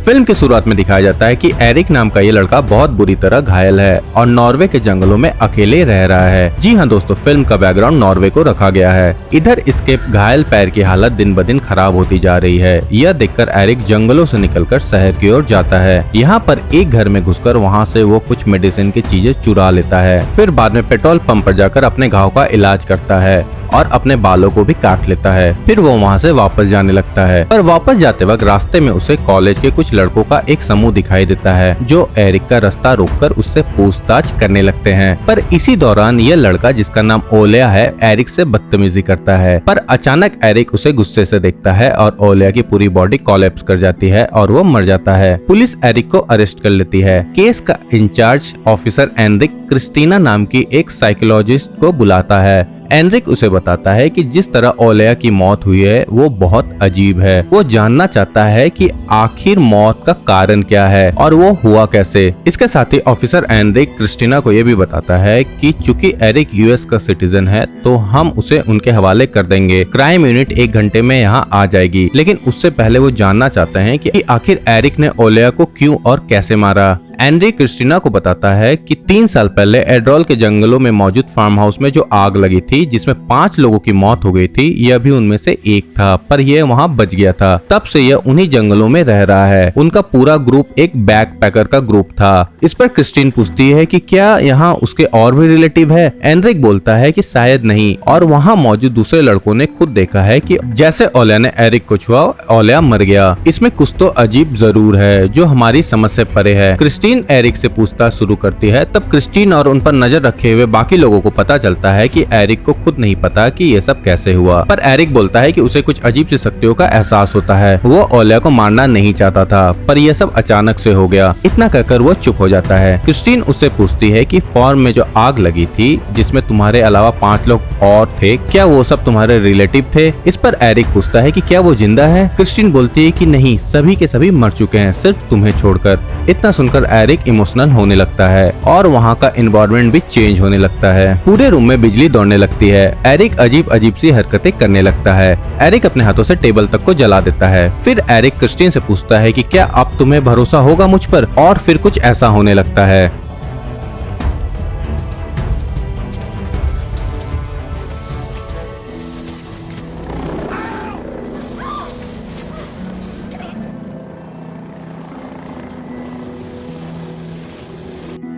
Film की शुरुआत में दिखाया जाता है कि एरिक नाम का ये लड़का बहुत बुरी तरह घायल है और नॉर्वे के जंगलों में अकेले रह रहा है। जी हाँ दोस्तों, फिल्म का बैकग्राउंड नॉर्वे को रखा गया है। इधर इसके घायल पैर की हालत दिन ब दिन खराब होती जा रही है। यह देखकर एरिक जंगलों से निकलकर शहर की ओर जाता है। यहाँ पर एक घर में घुसकर वहाँ से वो कुछ मेडिसिन की चीजें चुरा लेता है। फिर बाद में पेट्रोल पंप पर जाकर अपने घाव का इलाज करता है और अपने बालों को भी काट लेता है। फिर वो वहाँ से वापस जाने लगता है, पर वापस जाते वक्त रास्ते में उसे कॉलेज के कुछ लड़कों का एक समूह दिखाई देता है जो एरिक का रास्ता रोककर उससे पूछताछ करने लगते हैं। पर इसी दौरान यह लड़का जिसका नाम ओलिया है एरिक से बदतमीजी करता है। पर अचानक एरिक उसे गुस्से से देखता है और ओलिया की पूरी बॉडी कोलैप्स कर जाती है और वो मर जाता है। पुलिस एरिक को अरेस्ट कर लेती है। केस का इंचार्ज ऑफिसर एनरिक क्रिस्टीना नाम की एक साइकोलॉजिस्ट को बुलाता है। एनरिक उसे बताता है कि जिस तरह ओलिया की मौत हुई है वो बहुत अजीब है। वो जानना चाहता है कि आखिर मौत का कारण क्या है और वो हुआ कैसे। इसके साथ ही ऑफिसर एनरिक क्रिस्टीना को ये भी बताता है कि चूंकि एरिक यूएस का सिटीजन है तो हम उसे उनके हवाले कर देंगे। क्राइम यूनिट 1 घंटे में यहाँ आ जाएगी, लेकिन उससे पहले वो जानना चाहते हैं कि आखिर एरिक ने ओलिया को क्यों और कैसे मारा। एनरिक क्रिस्टीना को बताता है कि 3 साल पहले एड्रोल के जंगलों में मौजूद फार्म हाउस में जो आग लगी थी जिसमें 5 लोगों की मौत हो गई थी, यह भी उनमें से एक था, पर यह वहां बच गया था। तब से यह उन्हीं जंगलों में रह रहा है। उनका पूरा ग्रुप एक बैकपैकर का ग्रुप था। इस पर क्रिस्टीन पूछती है कि क्या यहाँ उसके और भी रिलेटिव है। एनरिक बोलता है कि शायद नहीं, और वहाँ मौजूद दूसरे लड़कों ने खुद देखा है कि जैसे ओलिया ने एरिक को छुआ ओलिया मर गया। इसमें कुछ तो अजीब जरूर है जो हमारी समझ से परे है। क्रिस्टीन एरिक से पूछताछ शुरू करती है। तब क्रिस्टीन और उन पर नजर रखे हुए बाकी लोगों को पता चलता है कि एरिक को खुद नहीं पता कि ये सब कैसे हुआ, पर एरिक बोलता है कि उसे कुछ अजीब सी शक्तियों का एहसास होता है। वो ओलिया को मारना नहीं चाहता था, पर यह सब अचानक से हो गया। इतना कहकर वो चुप हो जाता है। क्रिस्टीन उससे पूछती है कि फॉर्म में जो आग लगी थी जिसमें तुम्हारे अलावा 5 लोग और थे, क्या वो सब तुम्हारे रिलेटिव थे। इस पर एरिक पूछता है कि क्या वो जिंदा है। क्रिस्टीन बोलती है कि नहीं, सभी के सभी मर चुके हैं, सिर्फ तुम्हें छोड़कर। इतना सुनकर एरिक इमोशनल होने लगता है और वहाँ का एनवायरनमेंट भी चेंज होने लगता है। पूरे रूम में बिजली दौड़ने लगती है। एरिक अजीब अजीब सी हरकतें करने लगता है। एरिक अपने हाथों से टेबल तक को जला देता है। फिर एरिक क्रिस्टीन से पूछता है कि क्या अब तुम्हें भरोसा होगा मुझ पर, और फिर कुछ ऐसा होने लगता है।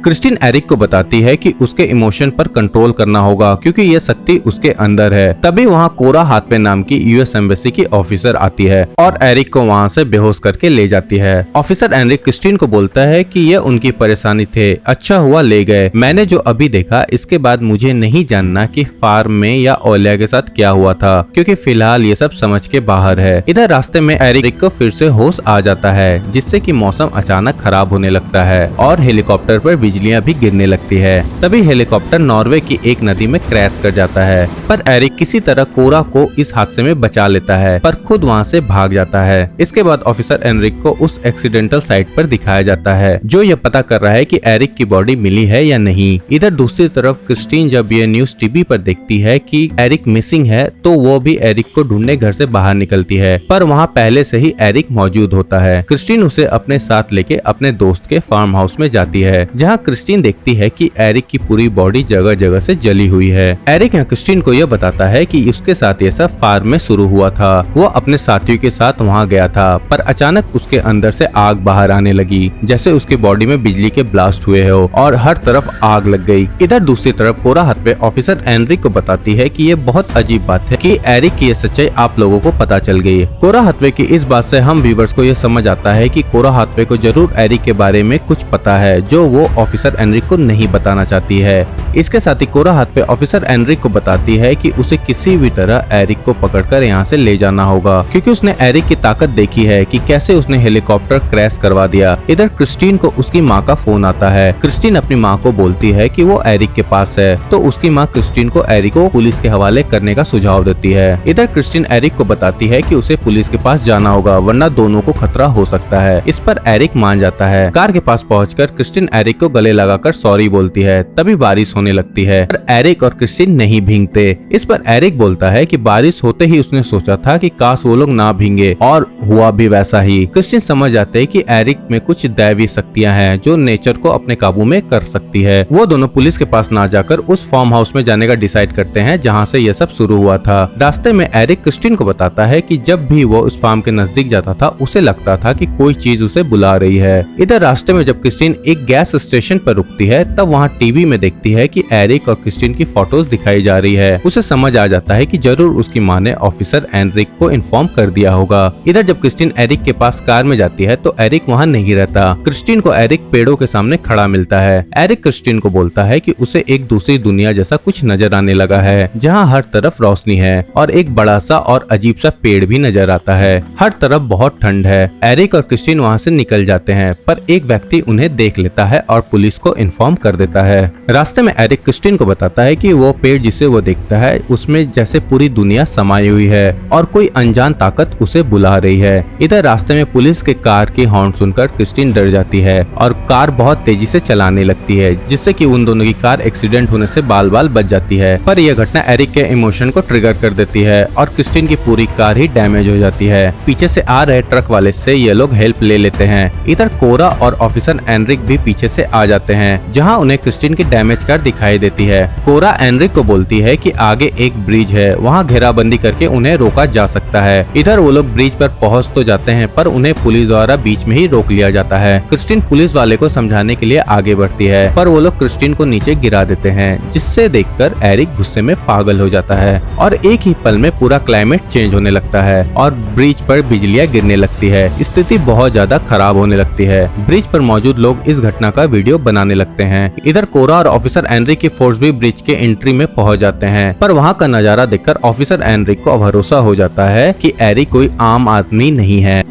क्रिस्टीन एरिक को बताती है कि उसके इमोशन पर कंट्रोल करना होगा क्योंकि यह शक्ति उसके अंदर है। तभी वहाँ कोरा हाथवे नाम की यूएस एम्बेसी की ऑफिसर आती है और एरिक को वहाँ से बेहोश करके ले जाती है। ऑफिसर एनरिक क्रिस्टीन को बोलता है कि यह उनकी परेशानी थे, अच्छा हुआ ले गए। मैंने जो अभी देखा इसके बाद मुझे नहीं जानना कि फार्म में या ओलिया के साथ क्या हुआ था, क्योंकि फिलहाल ये सब समझ के बाहर है। इधर रास्ते में एरिक को फिर से होश आ जाता है, जिससे कि मौसम अचानक खराब होने लगता है और हेलीकॉप्टर पर बिजलियां भी गिरने लगती है। तभी हेलीकॉप्टर नॉर्वे की एक नदी में क्रैश कर जाता है, पर एरिक किसी तरह कोरा को इस हादसे में बचा लेता है, पर खुद वहां से भाग जाता है। इसके बाद ऑफिसर एनरिक को उस एक्सीडेंटल साइट पर दिखाया जाता है, जो यह पता कर रहा है कि एरिक की बॉडी मिली है या नहीं। इधर दूसरी तरफ क्रिस्टीन जब ये न्यूज टीवी पर देखती है कि एरिक मिसिंग है, तो वो भी एरिक को ढूंढने घर से बाहर निकलती है, पर वहाँ पहले से ही एरिक मौजूद होता है। क्रिस्टीन उसे अपने साथ लेके अपने दोस्त के फार्म हाउस में जाती है, जहाँ क्रिस्टीन देखती है कि एरिक की पूरी बॉडी जगह जगह से जली हुई है। एरिक यहाँ क्रिस्टीन को यह बताता है कि उसके साथ ये सब फार्म में शुरू हुआ था। वो अपने साथियों के साथ वहाँ गया था, पर अचानक उसके अंदर से आग बाहर आने लगी, जैसे उसकी बॉडी में बिजली के ब्लास्ट हुए हो और हर तरफ आग लग गई। इधर दूसरी तरफ कोरा हाथवे ऑफिसर एनरिक को बताती है कि ये बहुत अजीब बात है कि एरिक की ये सच्चाई आप लोगों को पता चल गई। कोरा हाथवे की इस बात से हम व्यूवर्स को यह समझ आता है कि कोरा हाथवे को जरूर एरिक के बारे में कुछ पता है जो वो ऑफिसर एनरिक को नहीं बताना चाहती है। इसके साथ ही कोरा हाथवे ऑफिसर एनरिक को बताती है कि उसे किसी भी तरह एरिक को पकड़कर यहाँ से ले जाना होगा, क्योंकि उसने एरिक की ताकत देखी है कि कैसे उसने हेलीकॉप्टर क्रैश करवा दिया। इधर क्रिस्टीन को उसकी माँ का फोन आता है। क्रिस्टीन अपनी माँ को बोलती है कि वो एरिक के पास है, तो उसकी माँ क्रिस्टीन को एरिक को पुलिस के हवाले करने का सुझाव देती है। इधर क्रिस्टीन एरिक को बताती है कि उसे पुलिस के पास जाना होगा, वरना दोनों को खतरा हो सकता है। इस पर एरिक मान जाता है। कार के पास पहुंचकर क्रिस्टीन एरिक को गले लगाकर सॉरी बोलती है। तभी बारिश होने होने लगती है, पर एरिक और क्रिस्टीन नहीं भींगते। इस पर एरिक बोलता है कि बारिश होते ही उसने सोचा था कि काश वो लोग ना भींगे, और हुआ भी वैसा ही। क्रिस्टीन समझ जाते हैं कि एरिक में कुछ दैवीय शक्तियां हैं जो नेचर को अपने काबू में कर सकती है। वो दोनों पुलिस के पास ना जाकर उस फार्म हाउस में जाने का डिसाइड करते हैं जहाँ से ये सब शुरू हुआ था। रास्ते में एरिक क्रिस्टीन को बताता है कि जब भी वो उस फार्म के नजदीक जाता था उसे लगता था कि कोई चीज उसे बुला रही है। इधर रास्ते में जब क्रिस्टीन एक गैस स्टेशन पर रुकती है तब वहाँ टीवी में देखती है कि एरिक और क्रिस्टीन की फोटोज दिखाई जा रही है। उसे समझ आ जाता है कि जरूर उसकी माँ ने ऑफिसर एनरिक को इन्फॉर्म कर दिया होगा। इधर जब क्रिस्टीन एरिक के पास कार में जाती है तो एरिक वहाँ नहीं रहता। क्रिस्टीन को एरिक पेड़ों के सामने खड़ा मिलता है। एरिक क्रिस्टीन को बोलता है कि उसे एक दूसरी दुनिया जैसा कुछ नजर आने लगा है जहाँ हर तरफ रोशनी है और एक बड़ा सा और अजीब सा पेड़ भी नजर आता है। हर तरफ बहुत ठंड है। एरिक और क्रिस्टीन वहाँ से निकल जाते हैं, पर एक व्यक्ति उन्हें देख लेता है और पुलिस को इन्फॉर्म कर देता है। रास्ते में एरिक क्रिस्टीन को बताता है कि वो पेड़ जिसे वो देखता है उसमें जैसे पूरी दुनिया समाई हुई है और कोई अनजान ताकत उसे बुला रही है। इधर रास्ते में पुलिस के कार की हॉर्न सुनकर क्रिस्टीन डर जाती है और कार बहुत तेजी से चलाने लगती है, जिससे कि उन दोनों की कार एक्सीडेंट होने से बाल बाल बच जाती है। पर यह घटना एरिक के इमोशन को ट्रिगर कर देती है और क्रिस्टीन की पूरी कार ही डैमेज हो जाती है। पीछे से आ रहे ट्रक वाले से ये लोग हेल्प ले लेते हैं। इधर कोरा और ऑफिसर एनरिक भी पीछे से आ जाते हैं, जहां उन्हें क्रिस्टीन की डैमेज कार दिखाई देती है। कोरा एनरिक को बोलती है कि आगे एक ब्रिज है, वहां घेराबंदी करके उन्हें रोका जा सकता है। इधर वो लोग ब्रिज पर पहुंच तो जाते हैं, पर उन्हें पुलिस द्वारा बीच में ही रोक लिया जाता है। क्रिस्टीन पुलिस वाले को समझाने के लिए आगे बढ़ती है, पर वो लोग क्रिस्टीन को नीचे गिरा देते हैं, जिससे देखकर एरिक गुस्से में पागल हो जाता है और एक ही पल में पूरा क्लाइमेट चेंज होने लगता है और ब्रिज पर बिजलियां गिरने लगती है। स्थिति बहुत ज्यादा खराब होने लगती है। ब्रिज पर मौजूद लोग इस घटना का वीडियो बनाने लगते हैं। इधर कोरा और ऑफिसर एनरिक की फोर्स भी ब्रिज के एंट्री में पहुंच जाते हैं, पर वहां का नजारा देखकर ऑफिसर एनरिक को भरोसा हो जाता है कि एरिक कोई आम आदमी नहीं है।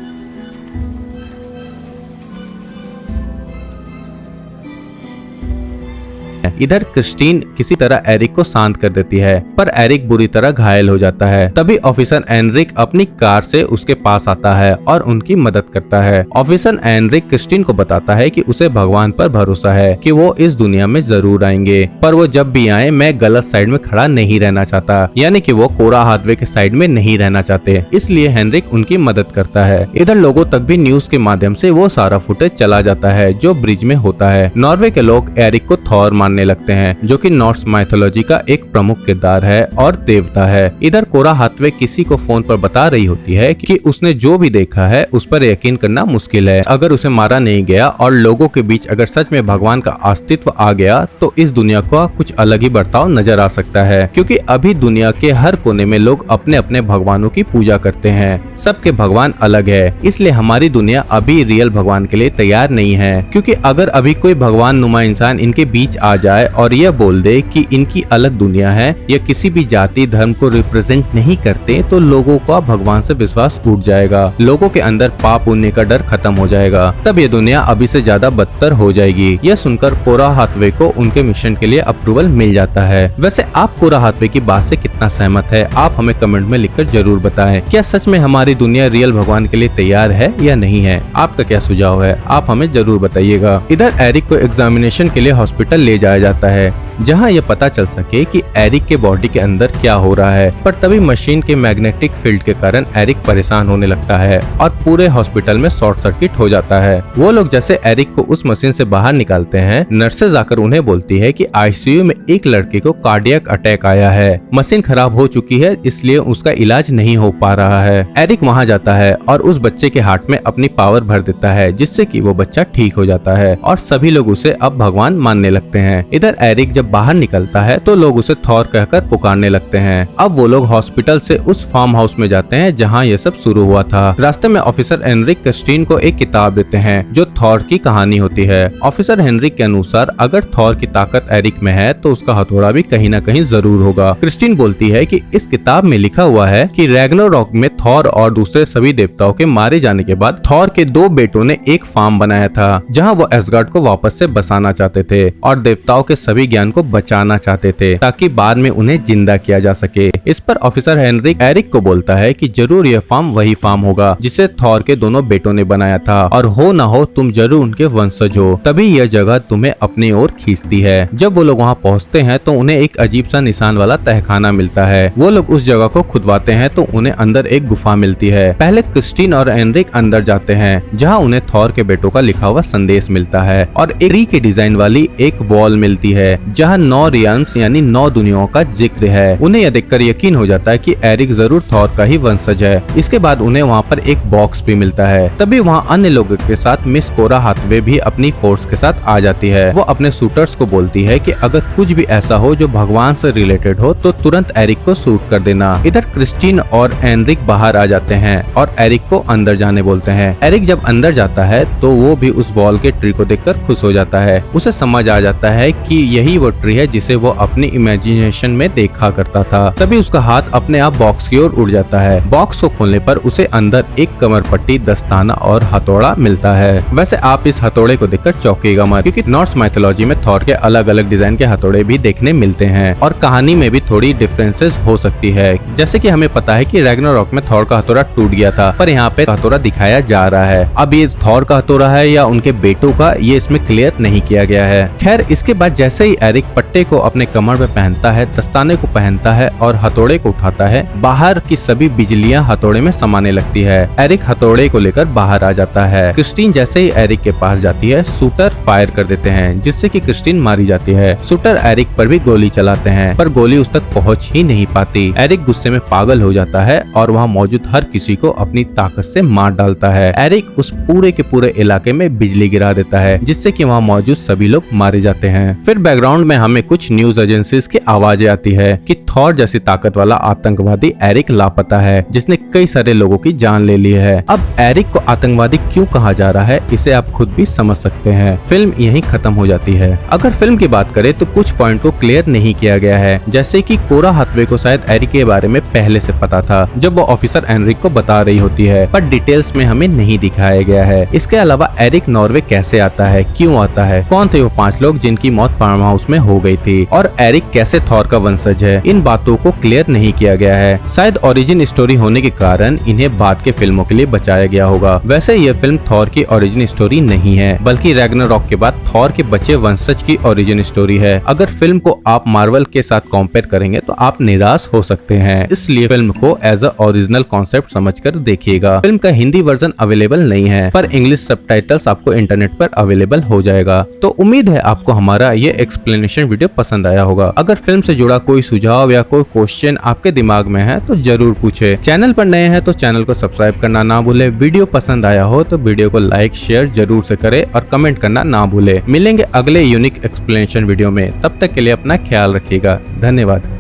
इधर क्रिस्टीन किसी तरह एरिक को शांत कर देती है, पर एरिक बुरी तरह घायल हो जाता है। तभी ऑफिसर एनरिक अपनी कार से उसके पास आता है और उनकी मदद करता है। ऑफिसर एनरिक क्रिस्टीन को बताता है कि उसे भगवान पर भरोसा है कि वो इस दुनिया में जरूर आएंगे, पर वो जब भी आए मैं गलत साइड में खड़ा नहीं रहना चाहता, यानी कि वो कोरा हाथवे के साइड में नहीं रहना चाहते। इसलिए हेनरिक उनकी मदद करता है। इधर लोगों तक भी न्यूज के माध्यम से वो सारा फुटेज चला जाता है जो ब्रिज में होता है। नॉर्वे के लोग एरिक को थॉर मानने लगते हैं, जो कि नॉर्स माइथोलॉजी का एक प्रमुख किरदार है और देवता है। इधर कोरा हाथवे किसी को फोन पर बता रही होती है कि उसने जो भी देखा है उस पर यकीन करना मुश्किल है। अगर उसे मारा नहीं गया और लोगों के बीच अगर सच में भगवान का अस्तित्व आ गया तो इस दुनिया का कुछ अलग ही बर्ताव नजर आ सकता है, क्योंकि अभी दुनिया के हर कोने में लोग अपने अपने भगवानों की पूजा करते हैं। सबके भगवान अलग है, इसलिए हमारी दुनिया अभी रियल भगवान के लिए तैयार नहीं है। क्योंकि अगर अभी कोई भगवान नुमा इंसान इनके बीच आ जाए और यह बोल दे कि इनकी अलग दुनिया है या किसी भी जाति धर्म को रिप्रेजेंट नहीं करते, तो लोगों का भगवान से विश्वास उठ जाएगा। लोगों के अंदर पाप पुण्य का डर खत्म हो जाएगा। तब ये दुनिया अभी से ज्यादा बदतर हो जाएगी। यह सुनकर कोरा हाथवे को उनके मिशन के लिए अप्रूवल मिल जाता है। वैसे आप कोरा हाथवे की बात से कितना सहमत है, आप हमें कमेंट में लिखकर जरूर बताएं। क्या सच में हमारी दुनिया रियल भगवान के लिए तैयार है या नहीं है? आपका क्या सुझाव है, आप हमें जरूर बताइएगा। इधर एरिक को एग्जामिनेशन के लिए हॉस्पिटल ले जाया जाता है, जहां यह पता चल सके कि एरिक के बॉडी के अंदर क्या हो रहा है। पर तभी मशीन के मैग्नेटिक फील्ड के कारण एरिक परेशान होने लगता है और पूरे हॉस्पिटल में शॉर्ट सर्किट हो जाता है। वो लोग जैसे एरिक को उस मशीन से बाहर निकालते हैं, नर्सेज आकर उन्हें बोलती है कि आईसीयू में एक लड़के को कार्डियक अटैक आया है। मशीन खराब हो चुकी है, इसलिए उसका इलाज नहीं हो पा रहा है। एरिक वहाँ जाता है और उस बच्चे के हार्ट में अपनी पावर भर देता है, जिससे कि वो बच्चा ठीक हो जाता है और सभी लोग उसे अब भगवान मानने लगते हैं। इधर एरिक जब बाहर निकलता है तो लोग उसे थॉर कहकर पुकारने लगते हैं। अब वो लोग हॉस्पिटल से उस फार्म हाउस में जाते हैं जहां ये सब शुरू हुआ था। रास्ते में ऑफिसर हेनरिक क्रिस्टीन को एक किताब देते हैं जो थॉर की कहानी होती है। ऑफिसर हेनरिक के अनुसार अगर थॉर की ताकत एरिक में है तो उसका हथौड़ा भी कहीं न कहीं जरूर होगा। क्रिस्टीन बोलती है कि इस किताब में लिखा हुआ है कि रैग्नारोक में थॉर और दूसरे सभी देवताओं के मारे जाने के बाद थॉर के 2 बेटों ने एक फार्म बनाया था, जहाँ वो एसगार्ड को वापस से बसाना चाहते थे और देवताओं के सभी ज्ञान को बचाना चाहते थे ताकि बाद में उन्हें जिंदा किया जा सके। इस पर ऑफिसर हेनरिक एरिक को बोलता है कि जरूर यह फार्म वही फार्म होगा जिसे थॉर के दोनों बेटों ने बनाया था, और हो ना हो तुम जरूर उनके वंशज हो, तभी यह जगह तुम्हें अपनी ओर खींचती है। जब वो लोग वहाँ पहुँचते हैं तो उन्हें एक अजीब सा निशान वाला तहखाना मिलता है। वो लोग उस जगह को खुदवाते हैं तो उन्हें अंदर एक गुफा मिलती है। पहले क्रिस्टीन और एनरिक अंदर जाते हैं जहाँ उन्हें थॉर के बेटों का लिखा हुआ संदेश मिलता है और एक ट्री के डिजाइन वाली एक वॉल मिलती है जहाँ 9 रियल्म्स यानी 9 दुनियाओं का जिक्र है। उन्हें यह देखकर यकीन हो जाता है कि एरिक जरूर थॉर का ही वंशज है। इसके बाद उन्हें वहाँ पर एक बॉक्स भी मिलता है। तभी वहाँ अन्य लोगों के साथ मिस कोरा हाथवे भी अपनी फोर्स के साथ आ जाती है। वो अपने शूटर्स को बोलती है कि अगर कुछ भी ऐसा हो जो भगवान से रिलेटेड हो तो तुरंत एरिक को शूट कर देना। इधर क्रिस्टीन और एनरिक बाहर आ जाते हैं और एरिक को अंदर जाने बोलते हैं। एरिक जब अंदर जाता है तो वो भी उस वॉल के ट्री को देखकर खुश हो जाता है। उसे समझ आ जाता है कि यही वो ट्री है जिसे वो अपनी इमेजिनेशन में देखा करता था। तभी उसका हाथ अपने आप बॉक्स की ओर उड़ जाता है। बॉक्स को खोलने पर उसे अंदर एक कमर पट्टी, दस्ताना और हथौड़ा मिलता है। वैसे आप इस हथौड़े को देखकर चौंकेगा मत, क्योंकि नॉर्स माइथोलॉजी में थॉर के अलग अलग डिजाइन के हथौड़े भी देखने मिलते हैं और कहानी में भी थोड़ी डिफरेंसेस हो सकती है। जैसे कि हमें पता है कि रैग्नारॉक में थॉर का हथौड़ा टूट गया था, पर यहाँ पे हथौड़ा दिखाया जा रहा है। अब ये थॉर का हथौड़ा है या उनके बेटों का, ये इसमें क्लियर नहीं किया गया है। खैर, इसके बाद जैसे ही एरिक पट्टे को अपने कमर में पहनता है, दस्ताने को पहनता है और हथौड़े को उठाता है, बाहर की सभी बिजलियां हथौड़े में समाने लगती है। एरिक हथौड़े को लेकर बाहर आ जाता है। क्रिस्टीन जैसे ही एरिक के पास जाती है, शूटर फायर कर देते हैं जिससे कि क्रिस्टीन मारी जाती है। शूटर एरिक पर भी गोली चलाते हैं पर गोली उस तक पहुंच ही नहीं पाती। एरिक गुस्से में पागल हो जाता है और वहाँ मौजूद हर किसी को अपनी ताकत से मार डालता है। एरिक उस पूरे के पूरे इलाके में बिजली गिरा देता है जिससे कि वहाँ मौजूद सभी लोग मारे जाते हैं। फिर बैकग्राउंड में हमें कुछ न्यूज एजेंसीज की आवाजें आती है कि थॉर जैसी ताकत वाला आतंकवादी एरिक लापता है जिसने कई सारे लोगों की जान ले ली है। अब एरिक को आतंकवादी क्यों कहा जा रहा है इसे आप खुद भी समझ सकते हैं। फिल्म यहीं खत्म हो जाती है। अगर फिल्म की बात करें तो कुछ पॉइंट को क्लियर नहीं किया गया है, जैसे कि कोरा हाथवे को शायद एरिक के बारे में पहले से पता था जब वो ऑफिसर एनरिक को बता रही होती है, पर डिटेल्स में हमें नहीं दिखाया गया है। इसके अलावा एरिक नॉर्वे कैसे आता है, क्यों आता है, कौन थे वो 5 लोग जिनकी मौत फार्म हाउस में हो गई थी, और एरिक कैसे थॉर का वंशज है, इन बातों को क्लियर नहीं किया गया है। शायद ओरिजिन स्टोरी होने के कारण इन्हें बाद के फिल्मों के लिए बचाया गया होगा। वैसे यह फिल्म थॉर की ओरिजिन स्टोरी नहीं है, बल्कि रैग्नारॉक के बाद थॉर के बचे वंशज की ओरिजिन स्टोरी है। अगर फिल्म को आप मार्वल के साथ कंपेयर करेंगे तो आप निराश हो सकते हैं, इसलिए फिल्म को एज अ ओरिजिनल कॉन्सेप्ट समझकर देखिएगा। फिल्म का हिंदी वर्जन अवेलेबल नहीं है, पर इंग्लिश सबटाइटल्स आपको इंटरनेट पर अवेलेबल हो जाएगा। तो उम्मीद है आपको हमारा ये एक्सप्लेनेशन वीडियो पसंद आया होगा। अगर फिल्म से जुड़ा कोई सुझाव या कोई क्वेश्चन आपके दिमाग में है तो जरूर पूछे। चैनल पर नए हैं तो चैनल को सब्सक्राइब करना ना भूले। वीडियो पसंद आया हो तो वीडियो को लाइक शेयर जरूर से करें और कमेंट करना ना भूले। मिलेंगे अगले यूनिक एक्सप्लेनेशन वीडियो में, तब तक के लिए अपना ख्याल रखिएगा। धन्यवाद।